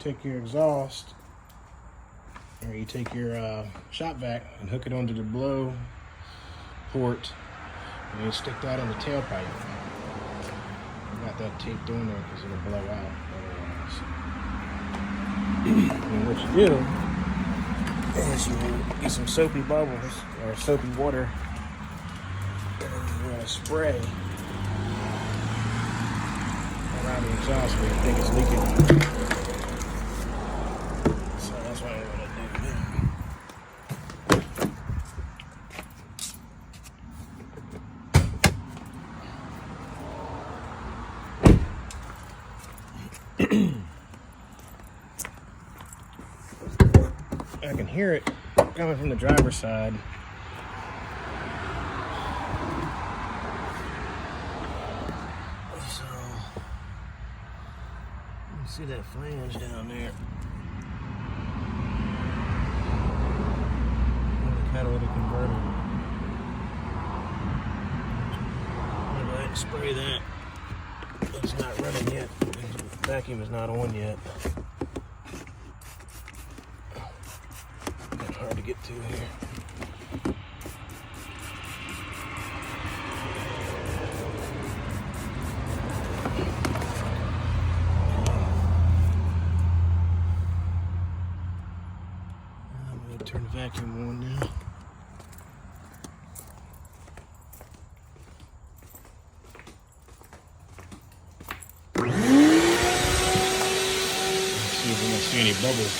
take your exhaust, or you take your shop vac and hook it onto the blow port, and you stick that in the tailpipe. I got that taped on there because it'll blow out otherwise. And what you do is you get some soapy bubbles or soapy water, and you want to spray around the exhaust where you think it's leaking. So that's what I'm going to do now. I can hear it coming from the driver's side. So, you see that flange down there. The catalytic converter. I'm gonna go ahead and spray that. It's not running yet. The vacuum is not on yet. Hard to get to here. I'm going to turn the vacuum on now. Let's see if we can see any bubbles.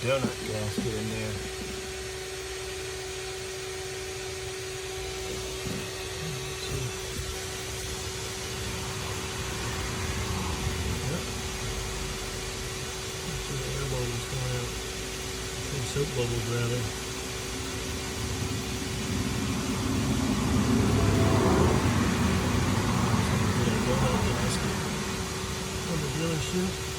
Donut gasket in there. See the air bubbles coming out. Soap bubbles rather. Donut gasket on the dealership.